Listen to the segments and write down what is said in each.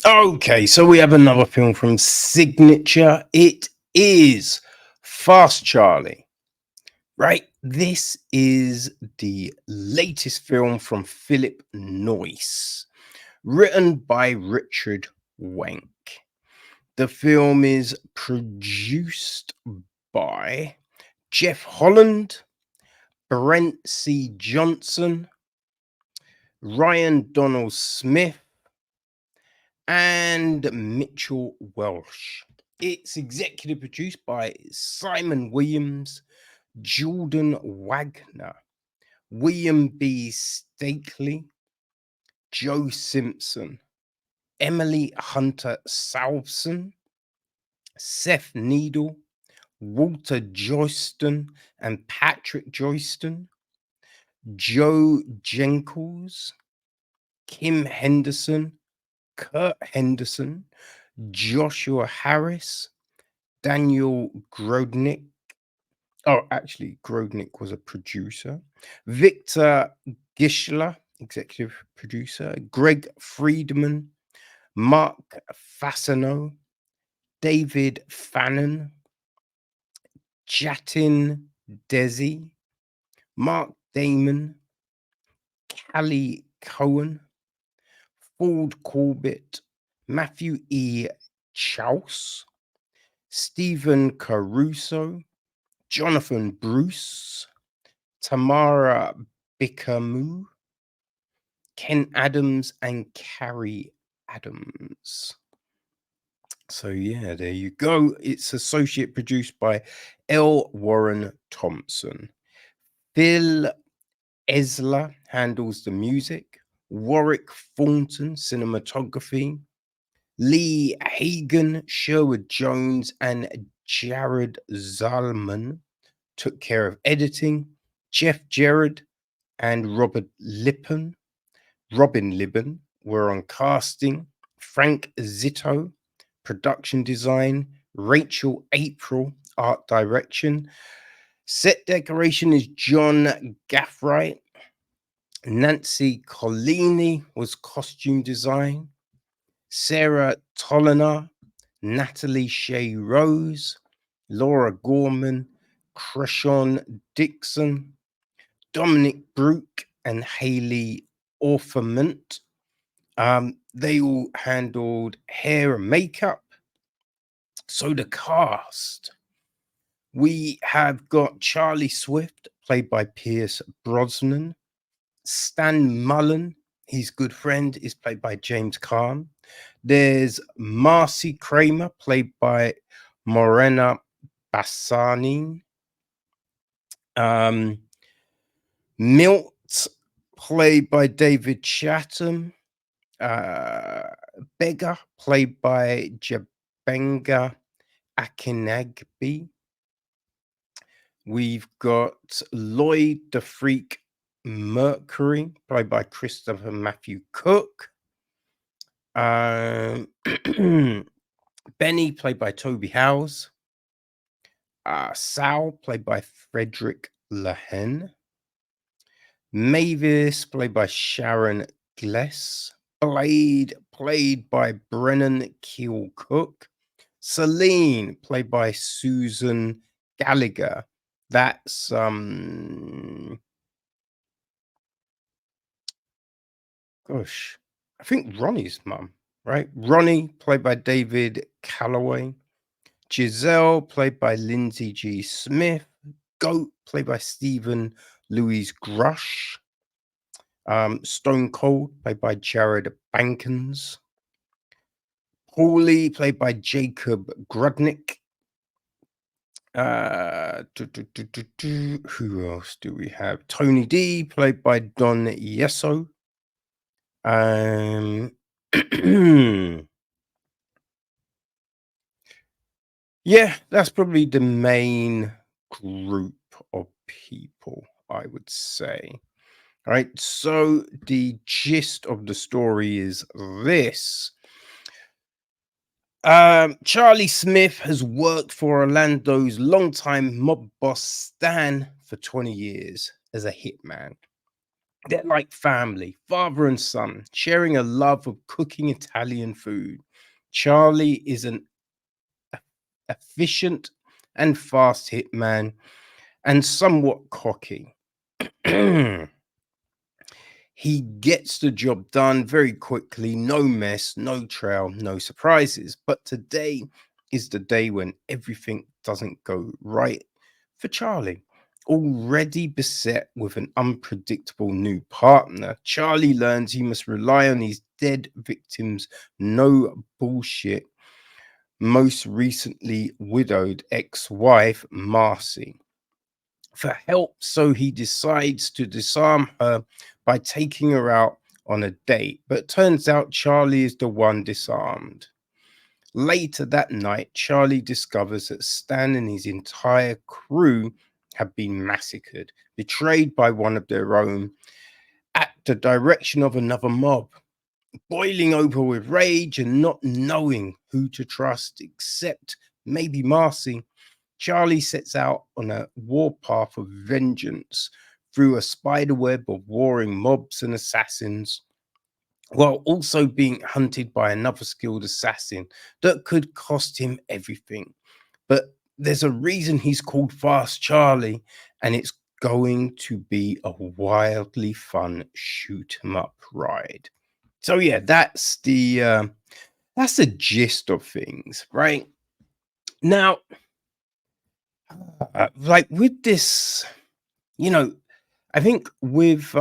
Okay, so we have another film from Signature. It is Fast Charlie, right? This is the latest film from Phillip Noyce, written by Richard Wenk. The film is produced by Jeff Holland, Brent C. Johnson, Ryan Donald Smith, and Mitchell Welsh. It's executive produced by Simon Williams, Jordan Wagner, William B. Stakely, Joe Simpson, Emily Hunter Salvson, Seth Needle, Walter Joyston and Patrick Joyston, Joe Jenkins, Kim Henderson, Kurt Henderson, Joshua Harris, Daniel Grodnick. Oh, actually, Grodnick was a producer. Victor Gischler, executive producer. Greg Friedman, Mark Fassano, David Fannon, Jatin Desi, Mark Damon, Callie Cohen, Ford Corbett, Matthew E. Chouse, Stephen Caruso, Jonathan Bruce, Tamara Bickamu, Ken Adams, and Carrie Adams. So, yeah, there you go. It's associate produced by L. Warren Thompson. Phil Esler handles the music. Warwick Thornton, cinematography. Lee Hagan, Sherwood Jones, and Jared Zalman took care of editing. Jeff Gerard and Robin Lippen were on casting. Frank Zito, production design. Rachel April, art direction. Set decoration is John Gaffright. Nancy Collini was costume design. Sarah Tollinar, Natalie Shea Rose, Laura Gorman, Creshawn Dixon, Dominic Brooke, and Haley Orphamont. They all handled hair and makeup. So the cast, we have got Charlie Swift, played by Pierce Brosnan. Stan Mullen, his good friend, is played by James Caan. There's Marcy Kramer, played by Morena Bassani. Milt, played by David Chatham. Beggar, played by Jabenga Akinagbe. We've got Lloyd the Freak Mercury, played by Christopher Matthew Cook. Benny, played by Toby Howes. Sal, played by Frederick Lehen. Mavis, played by Sharon Gless. Blade, played by Brennan Keel Cook. Celine, played by Susan Gallagher. That's gosh, I think Ronnie's mum, right? Ronnie, played by David Calloway. Giselle, played by Lindsay G. Smith. Goat, played by Stephen Louis Grush. Stone Cold, played by Jared Bankins. Paulie, played by Jacob Grudnick. Who else do we have? Tony D, played by Don Yeso. Yeah, that's probably the main group of people, I would say. All right, so the gist of the story is this. Charlie Smith has worked for Orlando's longtime mob boss Stan for 20 years as a hitman. They're like family, father and son, sharing a love of cooking Italian food. Charlie is an efficient and fast hitman and somewhat cocky. He gets the job done very quickly, no mess, no trail, no surprises. But today is the day when everything doesn't go right for Charlie. Already beset with an unpredictable new partner, Charlie learns he must rely on his dead victim's no bullshit, most recently widowed ex wife, Marcy, for help, so he decides to disarm her by taking her out on a date. But turns out Charlie is the one disarmed. Later that night, Charlie discovers that Stan and his entire crew have been massacred, betrayed by one of their own at the direction of another mob. Boiling over with rage and not knowing who to trust except maybe Marcy, Charlie sets out on a warpath of vengeance through a spiderweb of warring mobs and assassins, while also being hunted by another skilled assassin that could cost him everything. But there's a reason he's called Fast Charlie, and it's going to be a wildly fun shoot 'em up ride. So yeah, that's the gist of things, right? Now, like with this, you know, I think with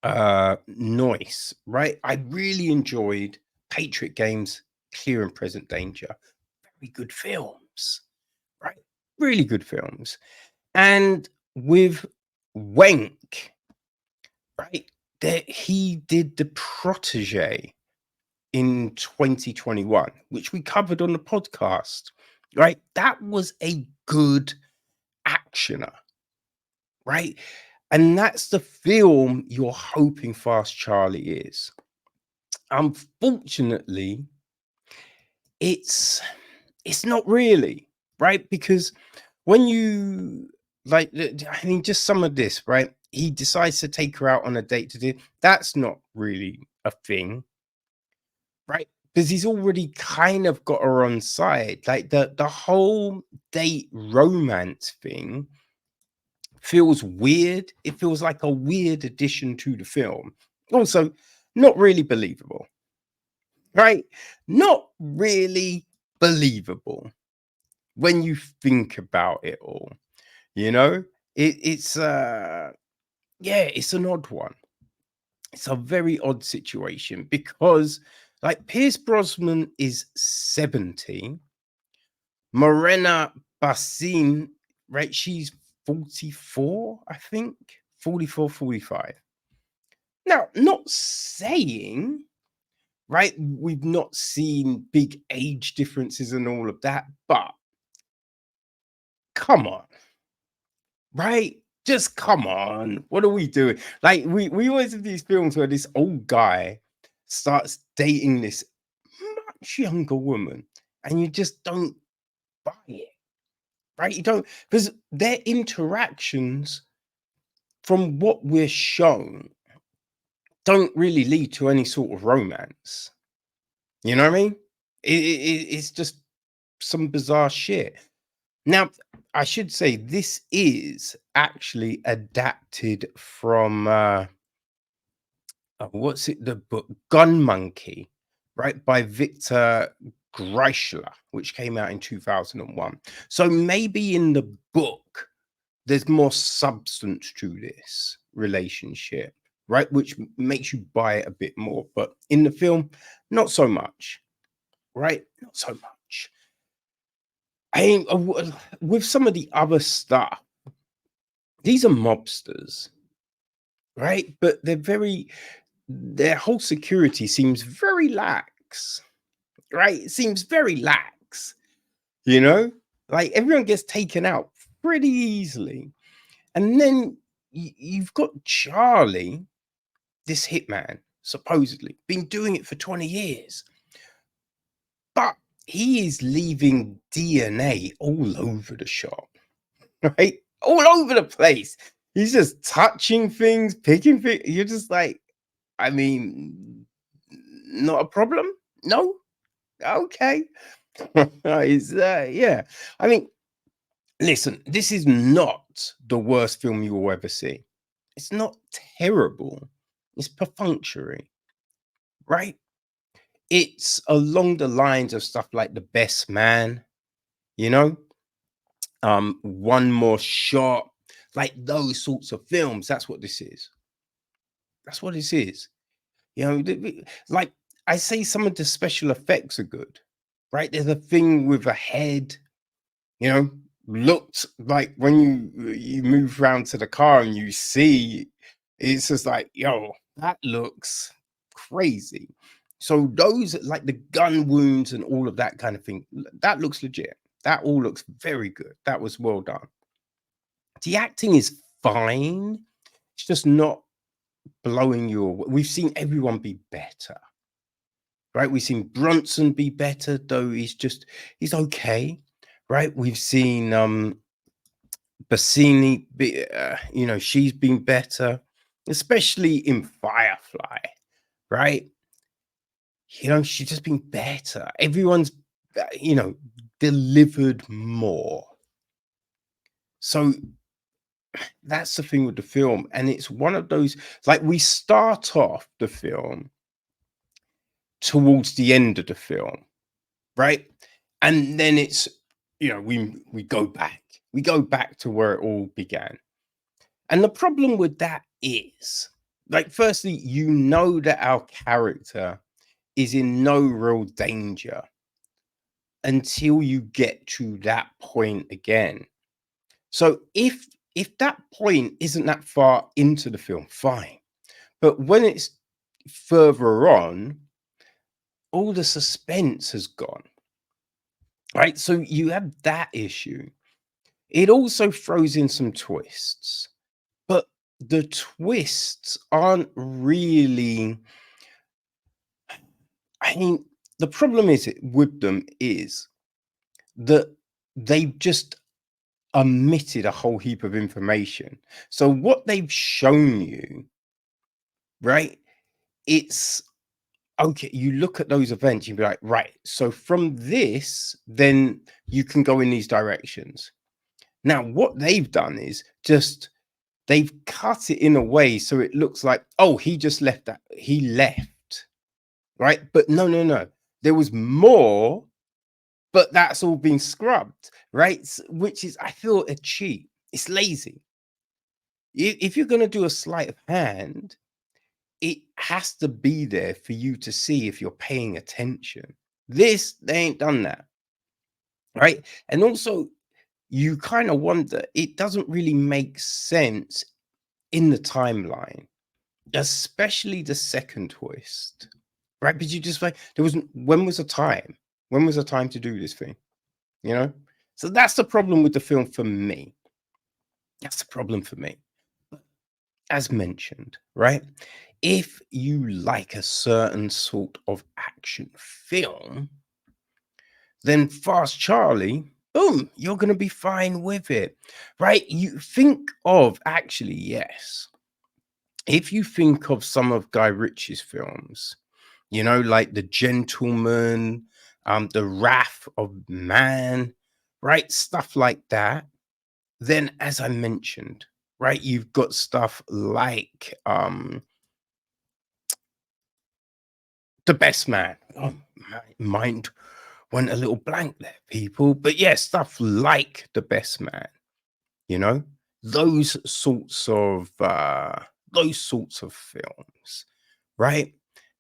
Noyce, right? I really enjoyed Patriot Games, Clear and Present Danger. Very good films, right? Really good films. And with Wenk, right? That he did The Protege in 2021, which we covered on the podcast, right? That was a good actioner, right? And that's the film you're hoping Fast Charlie is. Unfortunately, it's it's not really, right? Because when you I mean, just some of this, right? He decides to take her out on a date to do that's not really a thing, right? Because he's already kind of got her on side. Like the whole date romance thing feels weird. It feels like a weird addition to the film. Also, not really believable, right? Not really believable when you think about it all. You know, it's yeah, it's an odd one. It's a very odd situation because, like, Pierce Brosnan is 70, Morena Bassin, right? She's 44, I think, 44, 45. Now, not saying, right, we've not seen big age differences and all of that, but come on, right? Just come on. What are we doing? Like, we always have these films where this old guy starts dating this much younger woman, and you just don't buy it, right? You don't, because their interactions, from what we're shown, don't really lead to any sort of romance. You know what I mean? It's just some bizarre shit. Now, I should say this is actually adapted from what's it? The book Gun Monkey, right, by Victor Greischler, which came out in 2001. So maybe in the book there's more substance to this relationship, right, which makes you buy it a bit more. But in the film, not so much, right? Not so much. I mean, with some of the other stuff, these are mobsters, right? But their whole security seems very lax, right? It seems very lax, you know? Like everyone gets taken out pretty easily. And then you've got Charlie, this hitman, supposedly, been doing it for 20 years. But he is leaving DNA all over the shop, right? All over the place. He's just touching things, picking things. You're just like, I mean, not a problem? No? Okay. Yeah. I mean, listen, this is not the worst film you will ever see. It's not terrible. It's perfunctory, right? It's along the lines of stuff like The Best Man, you know, One More Shot, like those sorts of films. That's what this is. That's what this is. You know, like I say, some of the special effects are good, right? There's a thing with a head, you know, looked like when you move around to the car and you see, it's just like, yo, that looks crazy. So those like the gun wounds and all of that kind of thing, that looks legit. That all looks very good. That was well done. The acting is fine. It's just not blowing you away. We've seen everyone be better, right? We've seen Bronson be better, though he's okay, right? We've seen Bassini be, you know, she's been better, especially in Firefly, right? You know, she's just been better. Everyone's, you know, delivered more. So that's the thing with the film, and it's one of those, like, we start off the film towards the end of the film, right? And then it's, you know, we go back. We go back to where it all began. And the problem with that is, like, firstly, you know that our character is in no real danger until you get to that point again. So if that point isn't that far into the film, fine. But when it's further on, all the suspense has gone. Right? So you have that issue. It also throws in some twists, but the twists aren't really. I mean, the problem is with them is that they've just omitted a whole heap of information. So what they've shown you, right? It's okay. You look at those events, you'd be like, right. So from this, then you can go in these directions. Now, what they've done is just they've cut it in a way so it looks like, oh, he just left that. He left, right? But no, no, no. There was more, but that's all been scrubbed, right? Which is, I feel, a cheat. It's lazy. If you're going to do a sleight of hand, it has to be there for you to see if you're paying attention. This, they ain't done that, right? And also, you kind of wonder, it doesn't really make sense in the timeline, especially the second twist, right? But you just like, there wasn't, when was the time? When was the time to do this thing? You know? So that's the problem with the film for me. That's the problem for me. As mentioned, right? If you like a certain sort of action film, then Fast Charlie, boom, you're going to be fine with it, right? You think of, actually, yes. If you think of some of Guy Ritchie's films, you know, like The Gentleman, The Wrath of Man, right? Stuff like that. Then, as I mentioned, right, you've got stuff like The Best Man. Oh, my mind went a little blank there, people. But yeah, stuff like The Best Man, you know, those sorts of films, right?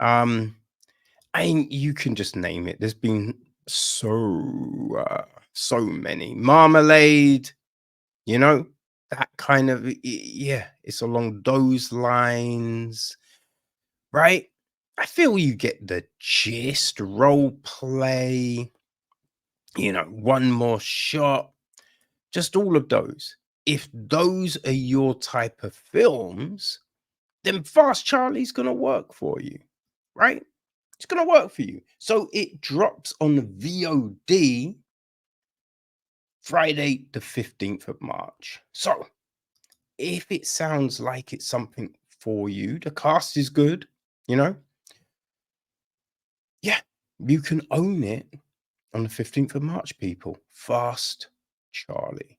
Um, and you can just name it. There's been so many. Marmalade, you know, that kind of, yeah, it's along those lines, right? I feel you get the gist. Role play, you know, One More Shot, just all of those. If those are your type of films, then Fast Charlie's gonna work for you, right? It's gonna work for you. So it drops on the VOD Friday, the 15th of March. So if it sounds like it's something for you, the cast is good, you know? Yeah, you can own it on the 15th of March, people. Fast Charlie.